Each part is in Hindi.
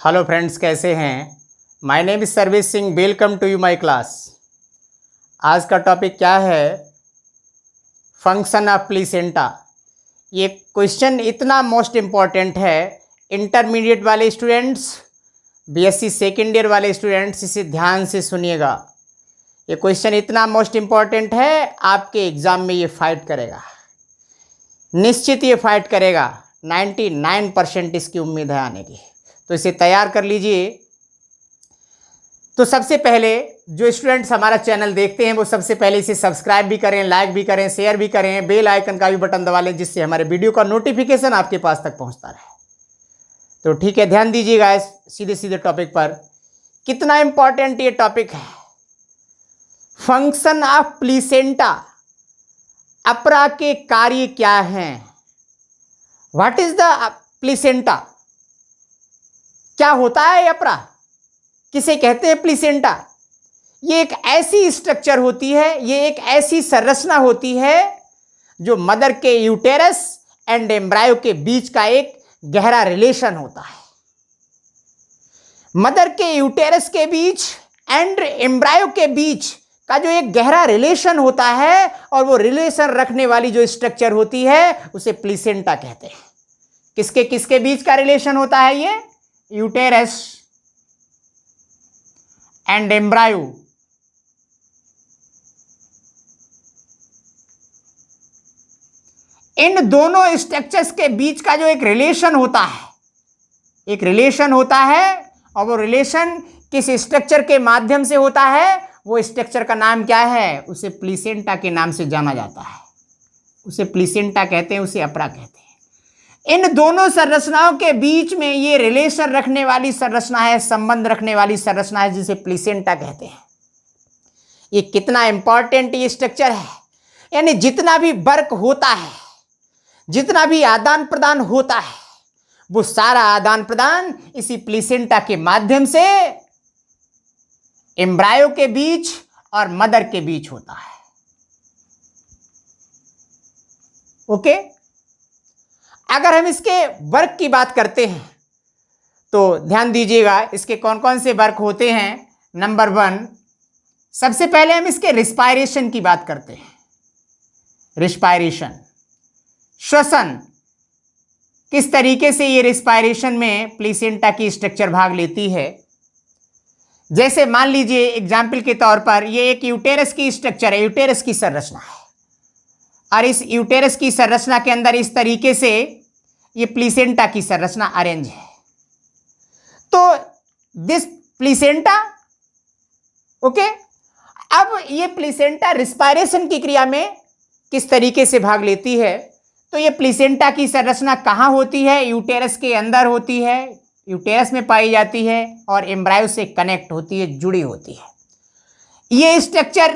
हेलो फ्रेंड्स, कैसे हैं। My name is Sarvesh Singh. Welcome to you my class. आज का टॉपिक क्या है? Function of placenta. ये क्वेश्चन इतना मोस्ट इम्पॉर्टेंट है। इंटरमीडिएट वाले स्टूडेंट्स, बीएससी सेकेंड ईयर वाले स्टूडेंट्स, इसे ध्यान से सुनिएगा। ये क्वेश्चन इतना मोस्ट इम्पॉर्टेंट है, आपके एग्ज़ाम में ये फाइट करेगा, निश्चित ये फाइट करेगा। 99% इसकी उम्मीद है आने की, तो इसे तैयार कर लीजिए। तो सबसे पहले जो स्टूडेंट्स हमारा चैनल देखते हैं वो सबसे पहले इसे सब्सक्राइब भी करें, लाइक भी करें, शेयर भी करें, बेल आइकन का भी बटन दबा लें, जिससे हमारे वीडियो का नोटिफिकेशन आपके पास तक पहुंचता रहे। तो ठीक है, ध्यान दीजिएगा इस सीधे सीधे टॉपिक पर। कितना इंपॉर्टेंट ये टॉपिक है। फंक्शन ऑफ प्लीसेंटा, अपरा के कार्य क्या हैं? What is the placenta? क्या होता है अपरा? किसे कहते हैं प्लीसेंटा? ये एक ऐसी स्ट्रक्चर होती है, ये एक ऐसी संरचना होती है जो मदर के यूटेरस एंड एम्ब्रायो के बीच का एक गहरा रिलेशन होता है। मदर के यूटेरस के बीच एंड एम्ब्रायो के बीच का जो एक गहरा रिलेशन होता है, और वो रिलेशन रखने वाली जो स्ट्रक्चर होती है उसे प्लीसेंटा कहते हैं। किसके किसके बीच का रिलेशन होता है? ये यूटेरस एंड एम्ब्रायो। इन दोनों स्ट्रक्चर्स के बीच का जो एक रिलेशन होता है, एक रिलेशन होता है, और वो रिलेशन किस स्ट्रक्चर के माध्यम से होता है? वो स्ट्रक्चर का नाम क्या है? उसे प्लीसेंटा के नाम से जाना जाता है। उसे प्लीसेंटा कहते हैं, उसे अपरा कहते हैं। इन दोनों संरचनाओं के बीच में ये रिलेशन रखने वाली संरचना है, संबंध रखने वाली संरचना है, जिसे प्लीसेंटा कहते हैं। ये कितना इंपॉर्टेंट ये स्ट्रक्चर है। यानी जितना भी वर्क होता है, जितना भी आदान प्रदान होता है, वो सारा आदान प्रदान इसी प्लीसेंटा के माध्यम से एम्ब्रायो के बीच और मदर के बीच होता है। ओके? अगर हम इसके वर्क की बात करते हैं तो ध्यान दीजिएगा, इसके कौन कौन से वर्क होते हैं। नंबर 1, सबसे पहले हम इसके रिस्पायरेशन की बात करते हैं। रिस्पायरेशन, श्वसन। किस तरीके से ये रिस्पायरेशन में प्लीसेंटा की स्ट्रक्चर भाग लेती है? जैसे मान लीजिए एग्जाम्पल के तौर पर, ये एक यूटेरस की स्ट्रक्चर है, यूटेरस की संरचना है, और इस यूटेरस की संरचना के अंदर इस तरीके से ये प्लीसेंटा की संरचना अरेंज है। तो दिस प्लीसेंटा, ओके, अब ये प्लीसेंटा रिस्पायरेशन की क्रिया में किस तरीके से भाग लेती है? तो ये प्लीसेंटा की संरचना कहाँ होती है? यूटेरस के अंदर होती है, यूटेरस में पाई जाती है, और एम्ब्रायो से कनेक्ट होती है, जुड़ी होती है। ये स्ट्रक्चर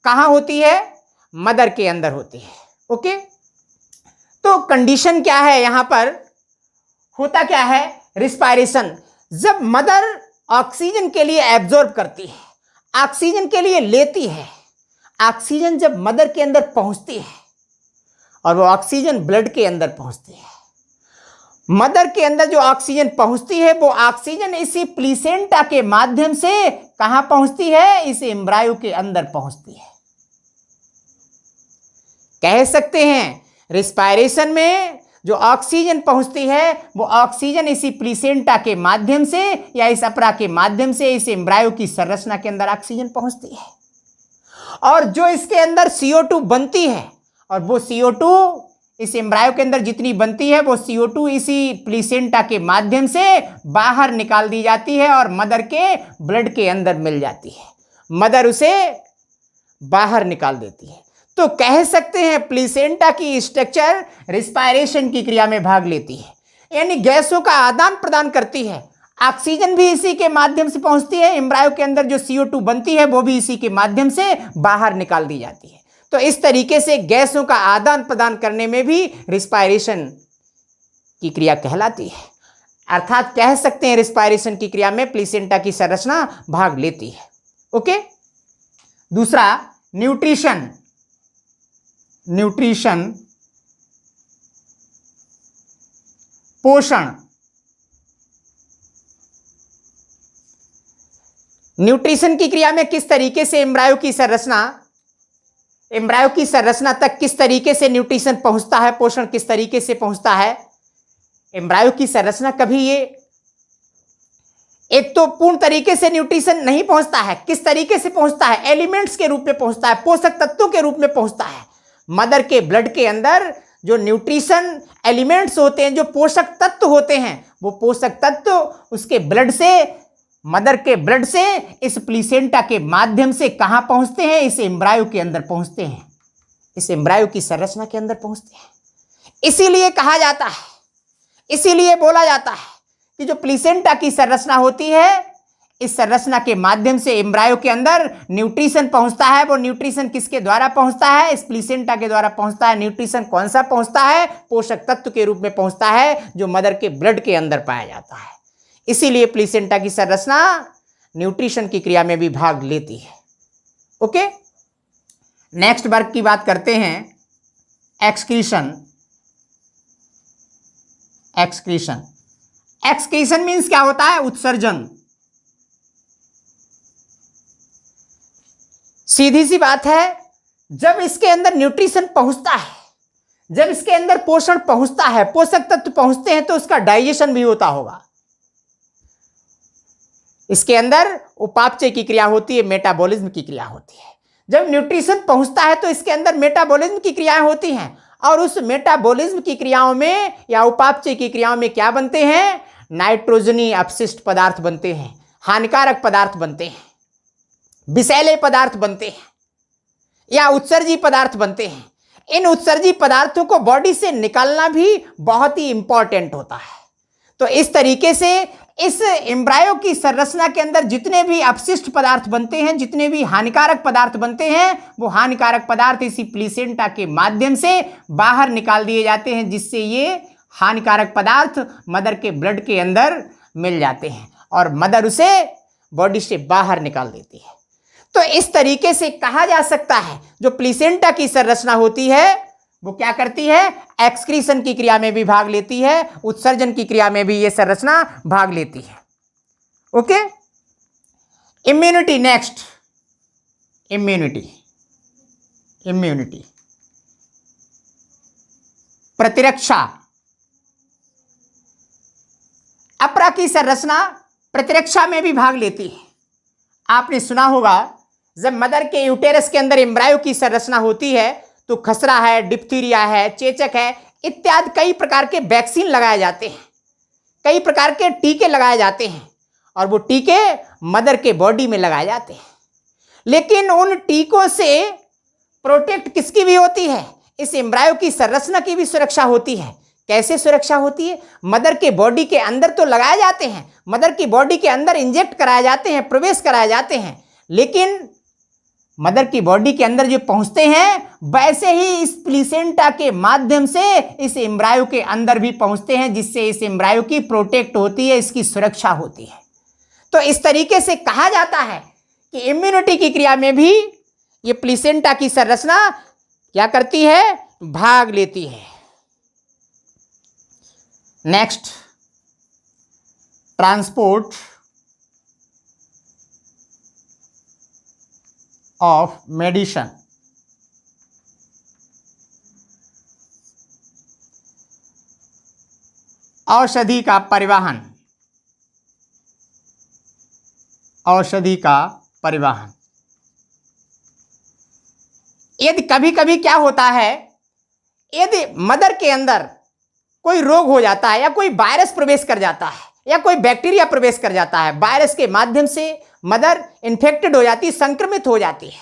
कहाँ होती है? मदर के अंदर होती है। ओके? तो कंडीशन क्या है यहां पर? होता क्या है? रिस्पायरेशन, जब मदर ऑक्सीजन के लिए एब्जॉर्ब करती है, ऑक्सीजन के लिए लेती है, ऑक्सीजन जब मदर के अंदर पहुंचती है और वो ऑक्सीजन ब्लड के अंदर पहुंचती है, मदर के अंदर जो ऑक्सीजन पहुंचती है वो ऑक्सीजन इसी प्लीसेंटा के माध्यम से कहां पहुंचती है? इस एम्ब्रायो के अंदर पहुंचती है। कह सकते हैं रिस्पायरेशन में जो ऑक्सीजन पहुंचती है वो ऑक्सीजन इसी प्लीसेंटा के माध्यम से या इस अपरा के माध्यम से इस एम्ब्रायो की संरचना के अंदर ऑक्सीजन पहुंचती है, और जो इसके अंदर CO2 बनती है, और वो CO2 इस एम्ब्रायो के अंदर जितनी बनती है वो CO2 इसी प्लीसेंटा के माध्यम से बाहर निकाल दी जाती है और मदर के ब्लड के अंदर मिल जाती है। मदर उसे बाहर निकाल देती है। तो कह सकते हैं प्लीसेंटा की स्ट्रक्चर रिस्पायरेशन की क्रिया में भाग लेती है, यानी गैसों का आदान प्रदान करती है। ऑक्सीजन भी इसी के माध्यम से पहुंचती है, एम्ब्रायो के अंदर जो CO2 बनती है वो भी इसी के माध्यम से बाहर निकाल दी जाती है। तो इस तरीके से गैसों का आदान प्रदान करने में भी रिस्पायरेशन की क्रिया कहलाती है। अर्थात कह सकते हैं रिस्पायरेशन की क्रिया में प्लीसेंटा की संरचना भाग लेती है। ओके? दूसरा, न्यूट्रिशन। न्यूट्रिशन, पोषण। न्यूट्रिशन की क्रिया में किस तरीके से एम्ब्रायो की संरचना तक किस तरीके से न्यूट्रिशन पहुंचता है, पोषण किस तरीके से पहुंचता है। एम्ब्रायो की संरचना कभी ये एक तो पूर्ण तरीके से न्यूट्रिशन नहीं पहुंचता है, किस तरीके से पहुंचता है, एलिमेंट्स के रूप में पहुंचता है, पोषक तत्वों के रूप में पहुंचता है। मदर के ब्लड के अंदर जो न्यूट्रिशन एलिमेंट्स होते हैं, जो पोषक तत्व होते हैं, वो पोषक तत्व उसके ब्लड से, मदर के ब्लड से इस प्लीसेंटा के माध्यम से कहां पहुंचते हैं, इस एम्ब्रायो के अंदर पहुंचते हैं, इस एम्ब्रायो की संरचना के अंदर पहुंचते हैं। इसीलिए कहा जाता है, इसीलिए बोला जाता है कि जो प्लीसेंटा की संरचना होती है, इस संरचना के माध्यम से एम्ब्रायो के अंदर न्यूट्रिशन पहुंचता है। वो न्यूट्रिशन किसके द्वारा पहुंचता है, इस प्लीसेंटा के द्वारा पहुंचता है। न्यूट्रिशन कौन सा पहुंचता है, पोषक तत्व के रूप में पहुंचता है, जो मदर के ब्लड के अंदर पाया जाता है। इसीलिए प्लीसेंटा की संरचना न्यूट्रिशन की क्रिया में भी भाग लेती है। ओके, नेक्स्ट वर्ग की बात करते हैं, एक्सक्रीशन। एक्सक्रीशन, एक्सक्रीशन मीन्स क्या होता है, उत्सर्जन। सीधी सी बात है, जब इसके अंदर न्यूट्रिशन पहुंचता है, जब इसके अंदर पोषण पहुंचता है, पोषक तत्व पहुंचते हैं, तो उसका डाइजेशन भी होता होगा। इसके अंदर उपापचय की क्रिया होती है, मेटाबॉलिज्म की क्रिया होती है। जब न्यूट्रिशन पहुंचता है तो इसके अंदर मेटाबॉलिज्म की क्रियाएं होती हैं, और उस मेटाबॉलिज्म की क्रियाओं में या उपापचय की क्रियाओं में क्या बनते हैं, नाइट्रोजनी अपशिष्ट पदार्थ बनते हैं, हानिकारक पदार्थ बनते हैं, विषैले पदार्थ बनते हैं, या उत्सर्जी पदार्थ बनते हैं। इन उत्सर्जी पदार्थों को बॉडी से निकालना भी बहुत ही इंपॉर्टेंट होता है। तो इस तरीके से इस एम्ब्रायो की संरचना के अंदर जितने भी अपशिष्ट पदार्थ बनते हैं, जितने भी हानिकारक पदार्थ बनते हैं, वो हानिकारक पदार्थ इसी प्लीसेंटा के माध्यम से बाहर निकाल दिए जाते हैं, जिससे ये हानिकारक पदार्थ मदर के ब्लड के अंदर मिल जाते हैं और मदर उसे बॉडी से बाहर निकाल देती है। तो इस तरीके से कहा जा सकता है, जो प्लीसेंटा की संरचना होती है वो क्या करती है, एक्सक्रीशन की क्रिया में भी भाग लेती है, उत्सर्जन की क्रिया में भी ये संरचना भाग लेती है। Okay, immunity. Next, immunity. Immunity, प्रतिरक्षा। अपरा की संरचना प्रतिरक्षा में भी भाग लेती है। आपने सुना होगा, जब मदर के यूटेरस के अंदर एम्ब्रायो की संरचना होती है तो खसरा है, डिप्थीरिया है, चेचक है, इत्यादि कई प्रकार के वैक्सीन लगाए जाते हैं, कई प्रकार के टीके लगाए जाते हैं, और वो टीके मदर के बॉडी में लगाए जाते हैं। लेकिन उन टीकों से प्रोटेक्ट किसकी भी होती है, इस एम्ब्रायो की संरचना की भी सुरक्षा होती है। कैसे सुरक्षा होती है, मदर के बॉडी के अंदर तो लगाए जाते हैं, मदर की बॉडी के अंदर इंजेक्ट कराए जाते हैं, प्रवेश कराए जाते हैं, लेकिन मदर की बॉडी के अंदर जो पहुंचते हैं वैसे ही इस प्लीसेंटा के माध्यम से इस एम्ब्रायो के अंदर भी पहुंचते हैं, जिससे इस एम्ब्रायो की प्रोटेक्ट होती है, इसकी सुरक्षा होती है। तो इस तरीके से कहा जाता है कि इम्यूनिटी की क्रिया में भी ये प्लीसेंटा की संरचना क्या करती है, भाग लेती है। Next, transport of medicine. औषधि का परिवहन। औषधि का परिवहन। यदि कभी कभी क्या होता है, यदि मदर के अंदर कोई रोग हो जाता है, या कोई वायरस प्रवेश कर जाता है, या कोई बैक्टीरिया प्रवेश कर जाता है, वायरस के माध्यम से मदर इन्फेक्टेड हो जाती है, संक्रमित हो जाती है,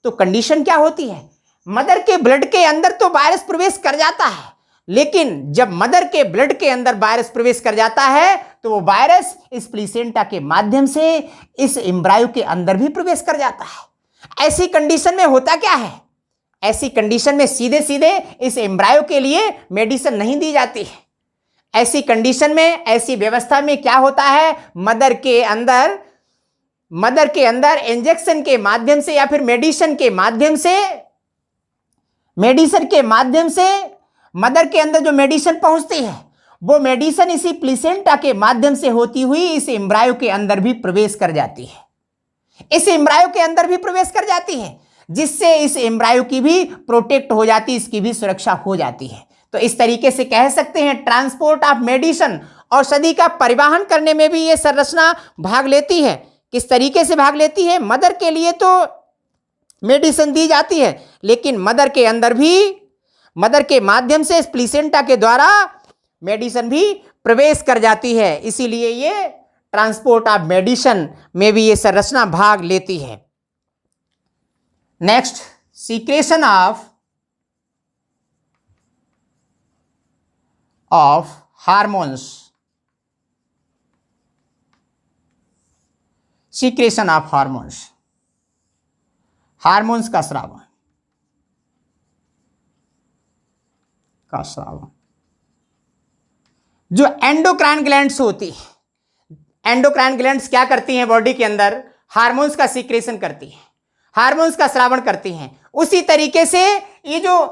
तो कंडीशन क्या होती है, मदर के ब्लड के अंदर तो वायरस प्रवेश कर जाता है, लेकिन जब मदर के ब्लड के अंदर वायरस प्रवेश कर जाता है तो वो वायरस इस प्लीसेंटा के माध्यम से इस एम्ब्रायो के अंदर भी प्रवेश कर जाता है। ऐसी कंडीशन में होता क्या है, ऐसी कंडीशन में सीधे सीधे इस एम्ब्रायो के लिए मेडिसिन नहीं दी जाती है। ऐसी कंडीशन में, ऐसी व्यवस्था में क्या होता है, मदर के अंदर इंजेक्शन के माध्यम से या फिर मेडिसिन के माध्यम से मदर के अंदर जो मेडिसिन पहुंचती है, वो मेडिसिन इसी प्लीसेंटा के माध्यम से होती हुई इस एम्ब्रायो के अंदर भी प्रवेश कर जाती है। इस एम्ब्रायो के अंदर भी प्रवेश कर जाती है, जिससे इस एम्ब्रायो की भी प्रोटेक्ट हो जाती है, इसकी भी सुरक्षा हो जाती है। तो इस तरीके से कह सकते हैं ट्रांसपोर्ट ऑफ मेडिसिन, औषधि का परिवहन करने में भी ये संरचना भाग लेती है। किस तरीके से भाग लेती है? मदर के लिए तो मेडिसिन दी जाती है, लेकिन मदर के अंदर भी, मदर के माध्यम से प्लीसेंटा के द्वारा मेडिसिन भी प्रवेश कर जाती है। इसीलिए ये ट्रांसपोर्ट ऑफ मेडिसिन में भी ये संरचना भाग लेती है। Next, secretion of hormones, secretion of hormones, hormones का स्रावन, जो एंडोक्राइन ग्लैंड्स होती है, एंडोक्राइन ग्लैंड्स क्या करती हैं? बॉडी के अंदर हार्मोन्स का सीक्रेशन करती है, हार्मोन्स का स्रावन करती हैं। उसी तरीके से ये जो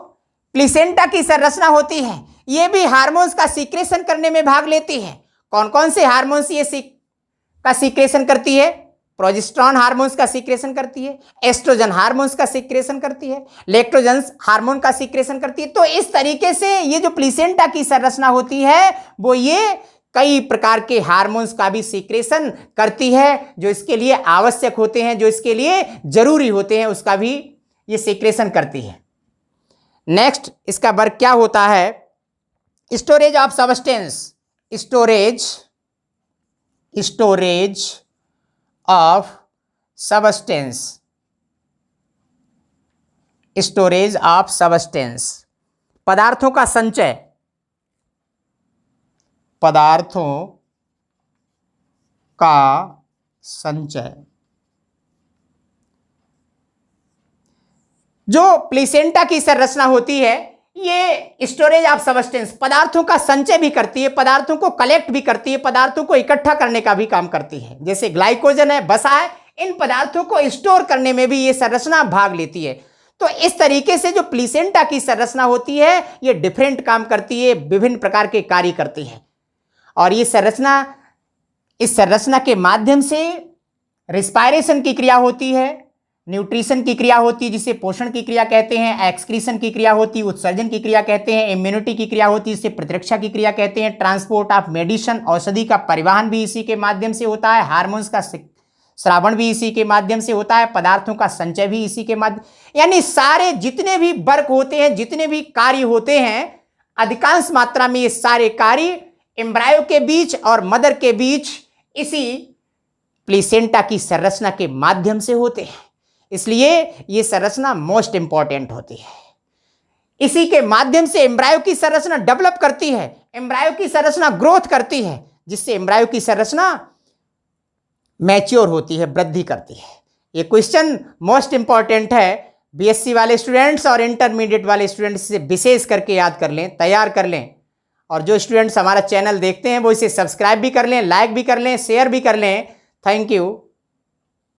प्लीसेंटा की संरचना होती है, ये भी हार्मोन्स का सीक्रेशन करने में भाग लेती है। कौन कौन से हार्मोन्स ये का सीक्रेशन करती है? प्रोजेस्टेरोन हार्मोन्स का सीक्रेशन करती है, एस्ट्रोजन हार्मोन्स का सीक्रेशन करती है, लैक्टोजन हार्मोन का सीक्रेशन करती है। तो इस तरीके से ये जो प्लीसेंटा की संरचना होती है, वो ये कई प्रकार के हार्मोन्स का भी सीक्रेशन करती है, जो इसके लिए आवश्यक होते हैं, जो इसके लिए जरूरी होते हैं, उसका भी ये सीक्रेशन करती है। नेक्स्ट, इसका वर्क क्या होता है? Storage of substance, storage of substance, storage of substance, पदार्थों का संचय, पदार्थों का संचय। जो प्लीसेंटा की संरचना होती है, ये स्टोरेज ऑफ सब्सटेंस, पदार्थों का संचय भी करती है, पदार्थों को कलेक्ट भी करती है, पदार्थों को इकट्ठा करने का भी काम करती है। जैसे ग्लाइकोजन है, वसा है, इन पदार्थों को स्टोर करने में भी ये संरचना भाग लेती है। तो इस तरीके से जो प्लीसेंटा की संरचना होती है, ये डिफरेंट काम करती है, विभिन्न प्रकार के कार्य करती है। और ये संरचना, इस संरचना के माध्यम से रिस्पायरेशन की क्रिया होती है, न्यूट्रिशन की क्रिया होती है जिसे पोषण की क्रिया कहते हैं, एक्सक्रीशन की क्रिया होती है, उत्सर्जन की क्रिया कहते हैं, इम्यूनिटी की क्रिया होती है जिसे प्रतिरक्षा की क्रिया कहते हैं, ट्रांसपोर्ट ऑफ मेडिसिन, औषधि का परिवहन भी इसी के माध्यम से होता है, हार्मोन्स का श्रावण भी इसी के माध्यम से होता है, पदार्थों का संचय भी इसी के माध्यम, यानी सारे जितने भी वर्क होते हैं, जितने भी कार्य होते हैं, अधिकांश मात्रा में ये सारे कार्य एम्ब्रायो के बीच और मदर के बीच इसी प्लीसेंटा की संरचना के माध्यम से होते हैं। इसलिए ये संरचना मोस्ट इंपॉर्टेंट होती है। इसी के माध्यम से एम्ब्रायो की संरचना डेवलप करती है, एम्ब्रायो की संरचना ग्रोथ करती है, जिससे एम्ब्रायो की संरचना मैच्योर होती है, वृद्धि करती है। ये क्वेश्चन मोस्ट इंपॉर्टेंट है, बीएससी वाले स्टूडेंट्स और इंटरमीडिएट वाले स्टूडेंट्स से विशेष करके याद कर लें, तैयार कर लें। और जो स्टूडेंट्स हमारा चैनल देखते हैं वो इसे सब्सक्राइब भी कर लें, लाइक भी कर लें, शेयर भी कर लें। Thank you.